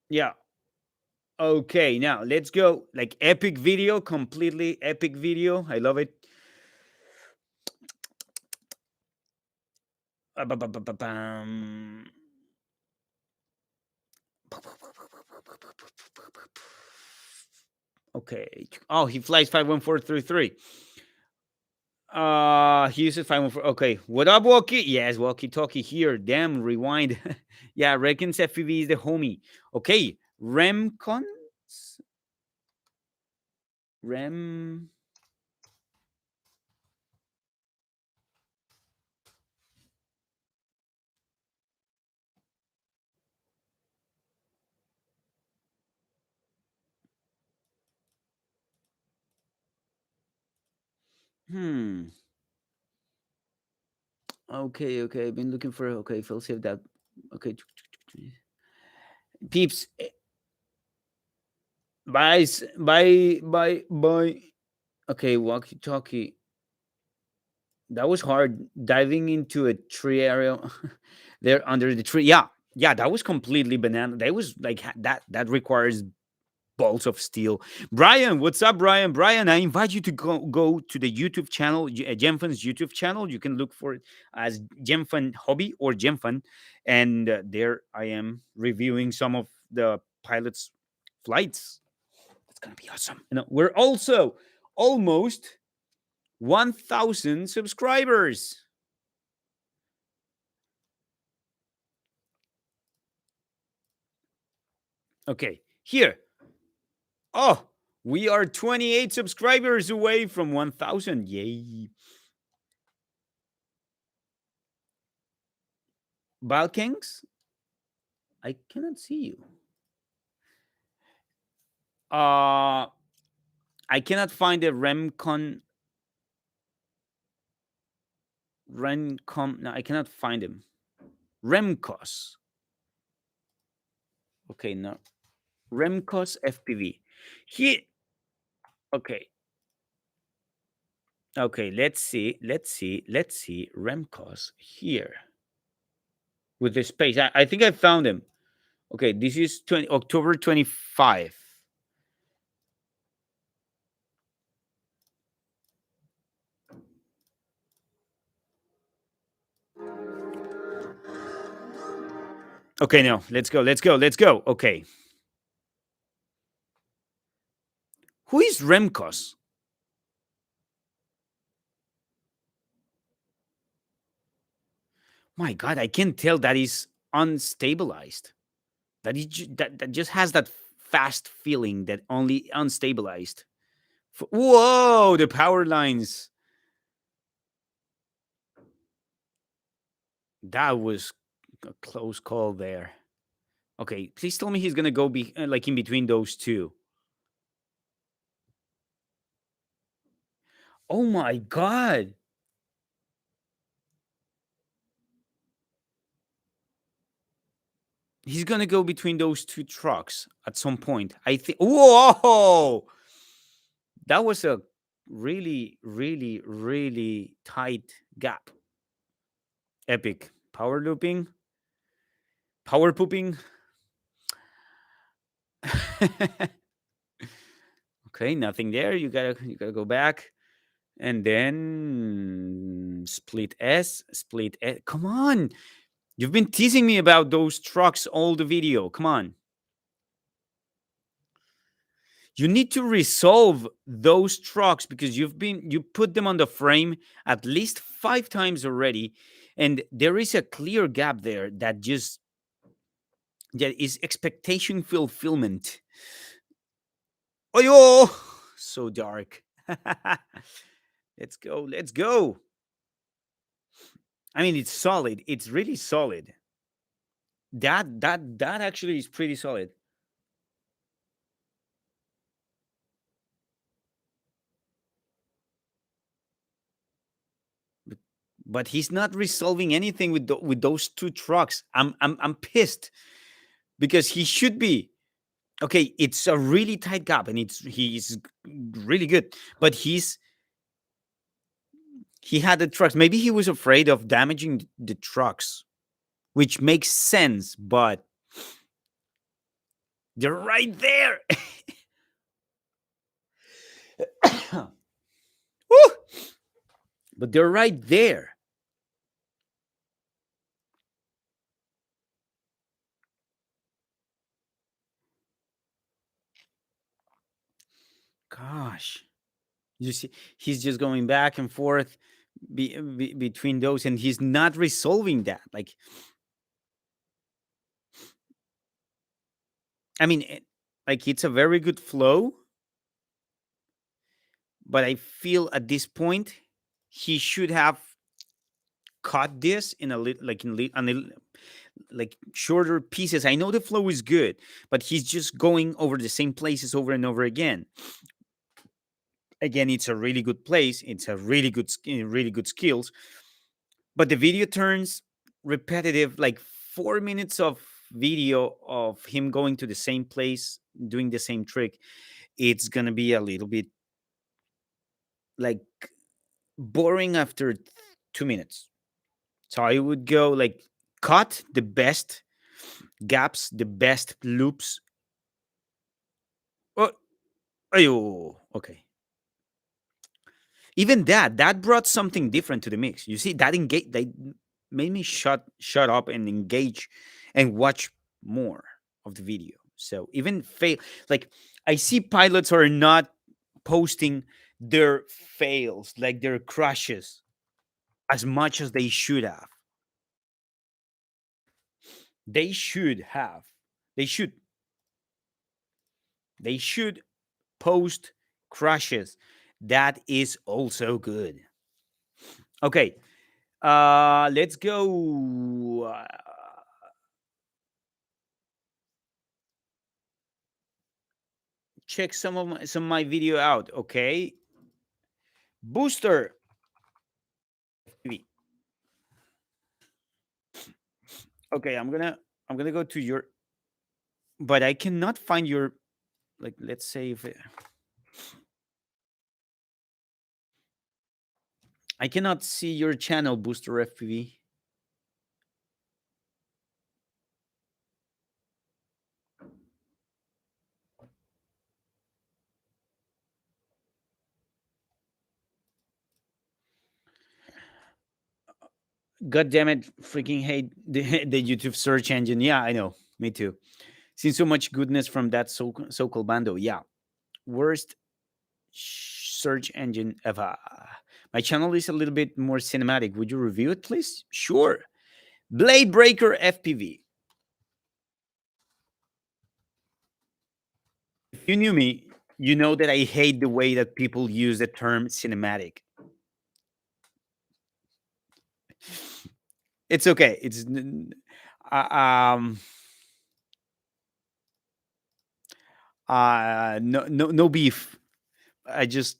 Yeah. Okay, now let's go. Like epic video, completely epic video. I love it. Ba-ba-ba-ba-bam. Okay. Oh, he flies 51433. He uses 514. Okay. What up, Walkie? Yes, walkie talkie here. Damn, rewind. Yeah, reckons FPV is the homie. Okay. Remcons? Rem. Hmm. Okay, okay. I've been looking for. Okay, Phil save that. Okay, peeps. Bye, bye, bye, bye. Okay, walkie talkie. That was hard diving into a tree area there under the tree. Yeah, yeah, that was completely banana. That was like that. That requires balls of steel. Brian, what's up, Brian? Brian, I invite you to go to the YouTube channel, Gemfan's YouTube channel. You can look for it as GemfanHobby or Gemfan, and there I am reviewing some of the pilots' flights. It's gonna be awesome. And we're also almost 1,000 subscribers. Okay, here. Oh, we are 28 subscribers away from 1,000. Yay. Balkings, I cannot see you. Uh, I cannot find a Remcom. No, I cannot find him. Remcos. Okay, no. Remcos FPV. He. Okay. Okay, let's see. Let's see. Let's see. Remcos here with the space. I think I found him. Okay, this is October 25. Okay, no, let's go. Let's go. Let's go. Okay. Who is Remcos? My God, I can tell that is unstabilized. That just has that fast feeling that only unstabilized. Whoa, the power lines. That was a close call there. Okay, please tell me he's gonna go be like in between those two. Oh my God. He's gonna go between those two trucks at some point. I think. Whoa! That was a really, really, really tight gap. Epic power looping, power pooping. Okay, nothing there. You gotta go back, and then split S, split S. Come on, you've been teasing me about those trucks all the video. Come on. You need to resolve those trucks because you put them on the frame at least 5 times already, and there is a clear gap there that is expectation fulfillment. Oh, yo, so dark. Let's go. Let's go. I mean, it's solid. It's really solid. That actually is pretty solid. But he's not resolving anything with those two trucks. I'm pissed because he should be. Okay, it's a really tight gap and he's really good, but he had the trucks. Maybe he was afraid of damaging the trucks, which makes sense, but they're right there. Woo! But they're right there. Gosh. You see, he's just going back and forth between those, and he's not resolving that. Like, I mean, like it's a very good flow, but I feel at this point he should have cut this in a little like in like shorter pieces. I know the flow is good, but he's just going over the same places over and over again. Again, it's a really good place. It's a really good skills, but the video turns repetitive. Like 4 minutes of video of him going to the same place, doing the same trick. It's gonna be a little bit like boring after 2 minutes. So I would go like cut the best gaps, the best loops. Oh, ayo, okay. Even that brought something different to the mix. You see, that engage they made me shut up and engage and watch more of the video. So even fail, like I see pilots are not posting their fails, like their crashes, as much as they should have. They should have. They should. They should post crashes. That is also good. Okay, let's go. Check some of my video out. Okay, Booster TV. Okay, I'm gonna go to your, but I cannot find your, like. Let's say if I cannot see your channel, Booster FPV. God damn it! Freaking hate the YouTube search engine. Yeah, I know. Me too. Seen so much goodness from that so-called bando. Yeah, worst search engine ever. My channel is a little bit more cinematic. Would you review it, please? Sure. Blade Breaker FPV. If you knew me, you know that I hate the way that people use the term cinematic. It's okay. Um no beef. I just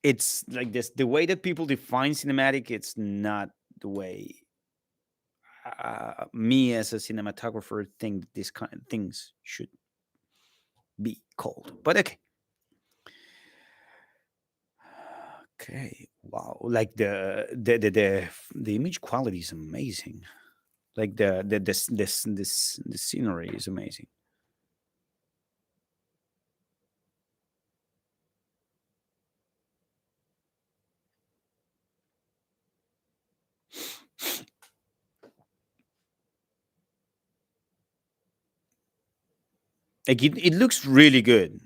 it's like this. The way that people define cinematic, it's not the way me as a cinematographer think these kind of things should be called. But okay. Okay. Wow. Like the image quality is amazing. Like the scenery is amazing. Like it looks really good.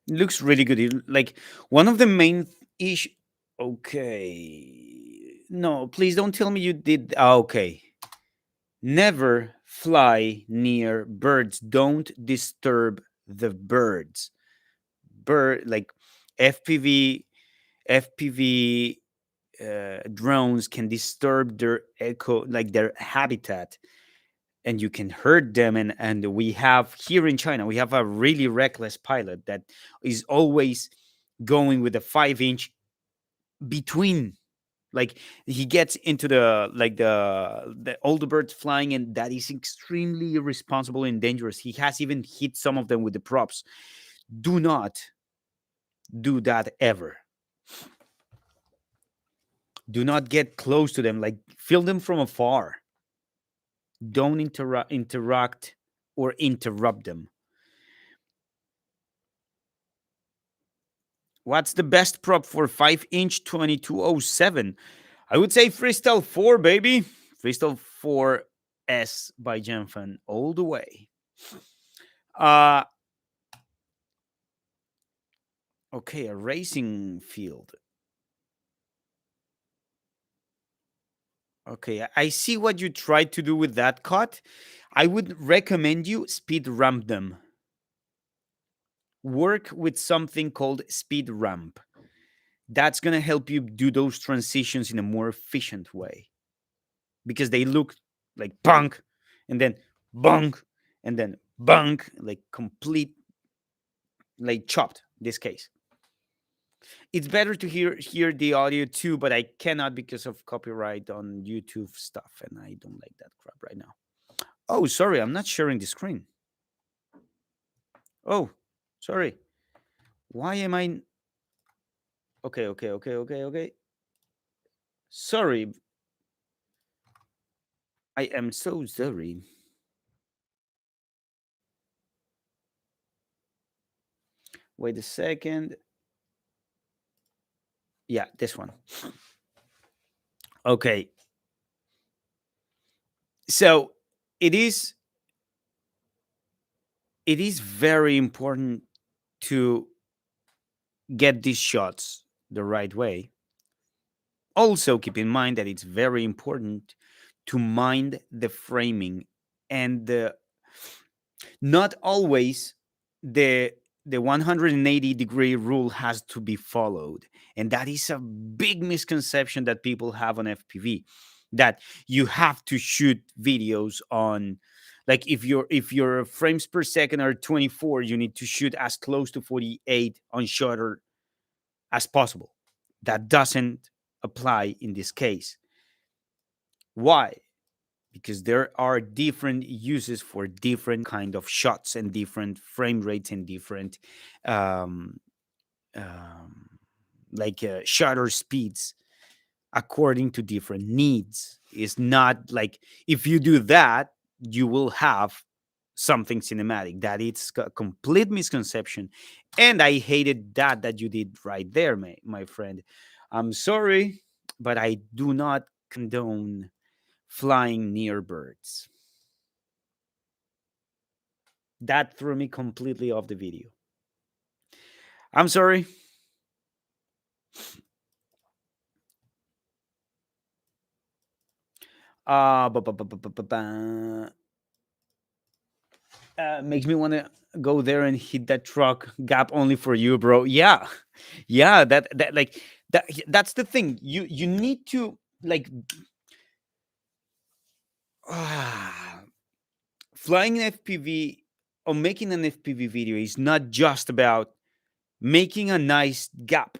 It looks really good. Like one of the main issue. Okay. No, please don't tell me you did. Okay. Never fly near birds. Don't disturb the birds. Like FPV FPV drones can disturb their echo, like their habitat, and you can hurt them. And we have here in China, we have a really reckless pilot that is always going with a 5 inch between. Like he gets into the like the older birds flying, and that is extremely irresponsible and dangerous. He has even hit some of them with the props. Do not do that ever. Do not get close to them. Like feel them from afar. Don't interact or interrupt them. What's the best prop for 5 inch 2207? I would say Freestyle 4, baby. Freestyle 4S by Gemfan all the way. Uh okay, a racing field. Okay, I see what you tried to do with that cut. I would recommend you speed ramp them. Work with something called speed ramp. That's going to help you do those transitions in a more efficient way because they look like bunk and then bunk and then bunk, like complete, like chopped in this case. It's better to hear the audio too, but I cannot because of copyright on YouTube stuff, and I don't like that crap right now. Oh, sorry, I'm not sharing the screen. Oh, sorry. Why am I? Okay, okay, okay, okay, okay. Sorry, I am so sorry. Wait a second. Yeah, this one. Okay, so it is it is very important to get these shots the right way. Also, keep in mind that it's very important to mind the framing and not always the the 180-degree rule has to be followed, and that is a big misconception that people have on FPV, that you have to shoot videos on, like, if your frames per second are 24, you need to shoot as close to 48 on shutter as possible. That doesn't apply in this case. Why? Because there are different uses for different kind of shots and different frame rates and different um, um, shutter speeds according to different needs. It's not like if you do that, you will have something cinematic. That it's a complete misconception, and I hated that you did right there, my friend. I'm sorry, but I do not condone flying near birds. That threw me completely off the video. I'm sorry. Makes me want to go there and hit that truck gap only for you, bro. Yeah, yeah. That's the thing. You need to like ah, flying an FPV or making an FPV video is not just about making a nice gap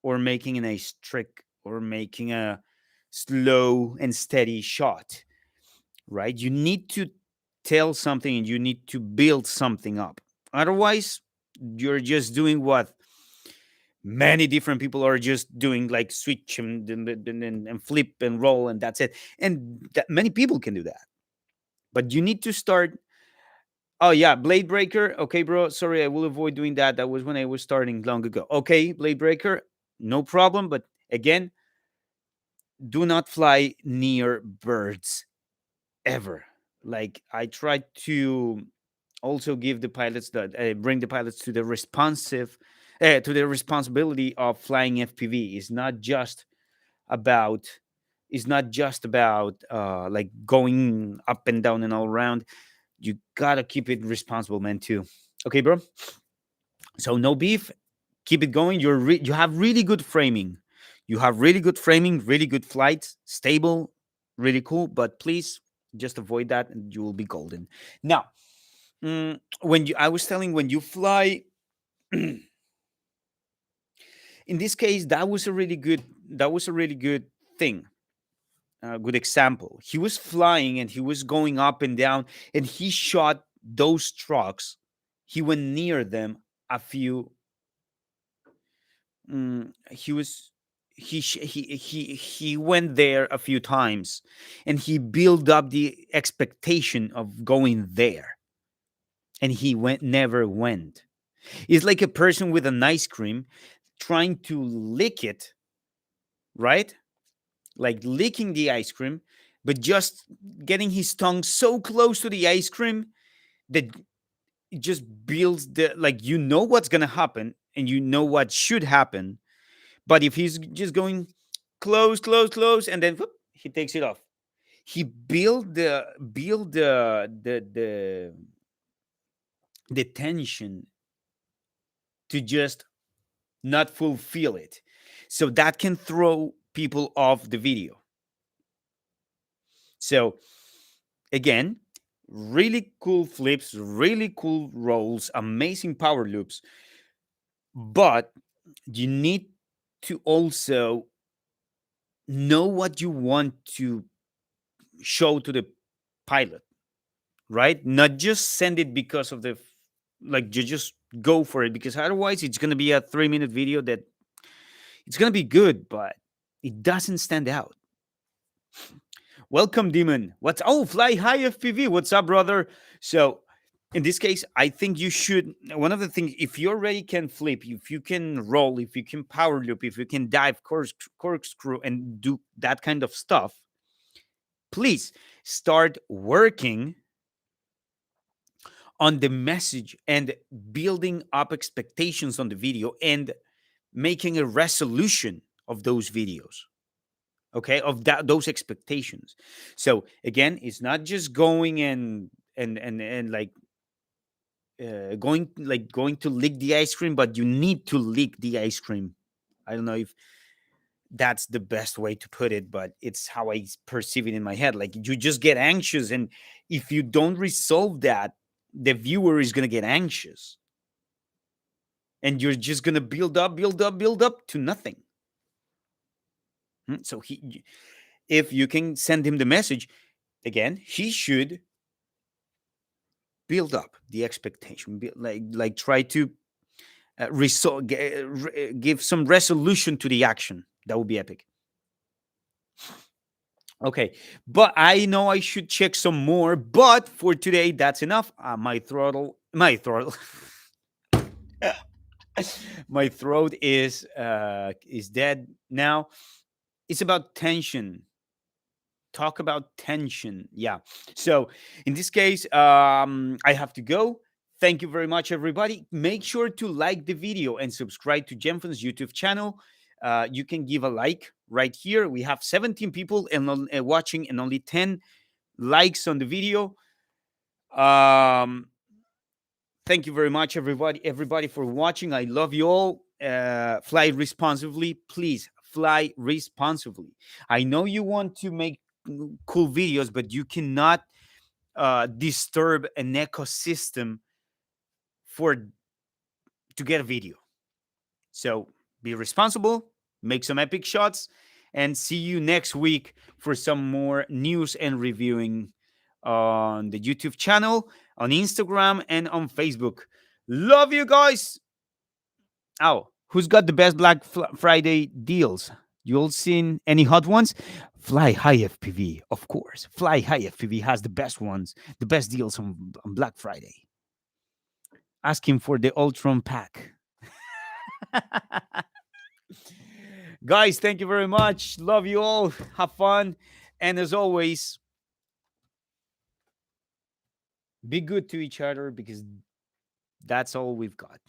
or making a nice trick or making a slow and steady shot, right? You need to tell something and you need to build something up. Otherwise, you're just doing what many different people are just doing, like switch and flip and roll, and that's it. And that, many people can do that. But you need to start. Oh yeah, Blade Breaker. Okay, bro. Sorry, I will avoid doing that. That was when I was starting long ago. Okay, Blade Breaker, no problem. But again, do not fly near birds ever. Like I tried to also give the pilots that bring the pilots to the to the responsibility of flying FPV. About is not just about like going up and down and all around. You gotta keep it responsible, man. Too. Okay, bro. So no beef. Keep it going. You have really good framing. You have really good framing, really good flights, stable, really cool. But please just avoid that, and you will be golden. Now, when you I was telling when you fly, in this case, that was a really good thing, a good example. He was flying and he was going up and down, and he shot those trucks. He went near them a few. He was he went there a few times, and he built up the expectation of going there, and he never went. It's like a person with an ice cream trying to lick it, right? Like licking the ice cream, but just getting his tongue so close to the ice cream that it just builds the, like, you know what's gonna happen and you know what should happen. But if he's just going close, close, close, and then whoop, he takes it off, he build the tension to just not fulfill it, so that can throw people off the video. So again, really cool flips, really cool rolls, amazing power loops, but you need to also know what you want to show to the pilot, right? Not just send it because of the like you just go for it, because otherwise it's going to be a 3-minute video that it's going to be good, but it doesn't stand out. Welcome, Demon. What's Fly High FPV? What's up, brother? So, in this case, I think you should. One of the things, if you already can flip, if you can roll, if you can power loop, if you can dive, corkscrew, and do that kind of stuff, please start working on the message and building up expectations on the video and making a resolution of those videos, okay, of those expectations. So again, it's not just going and like going to lick the ice cream, but you need to lick the ice cream. I don't know if that's the best way to put it, but it's how I perceive it in my head. Like, you just get anxious, and if you don't resolve that, the viewer is going to get anxious, and you're just going to build up to nothing. So if you can send him the message, again, he should build up the expectation, like try to give some resolution to the action. That would be epic. Okay, but I know I should check some more, but for today that's enough. My throttle my throat is dead now. It's about tension. Talk about tension. Yeah. So in this case, I have to go. Thank you very much, everybody. Make sure to like the video and subscribe to Gemfan's YouTube channel. You can give a like right here. We have 17 people watching and only 10 likes on the video. Um, Thank you very much, everybody for watching. I love you all. Fly responsibly, please. Fly responsibly. I know you want to make cool videos, but you cannot disturb an ecosystem for to get a video. So be responsible, make some epic shots, and see you next week for some more news and reviewing on the YouTube channel, on Instagram, and on Facebook. Love you guys. Oh, who's got the best Black Friday deals? You all seen any hot ones? Fly High FPV, of course. Fly High FPV has the best ones, the best deals on Black Friday. Ask him for the Ultron pack. Guys, thank you very much. Love you all. Have fun. And as always, be good to each other, because that's all we've got.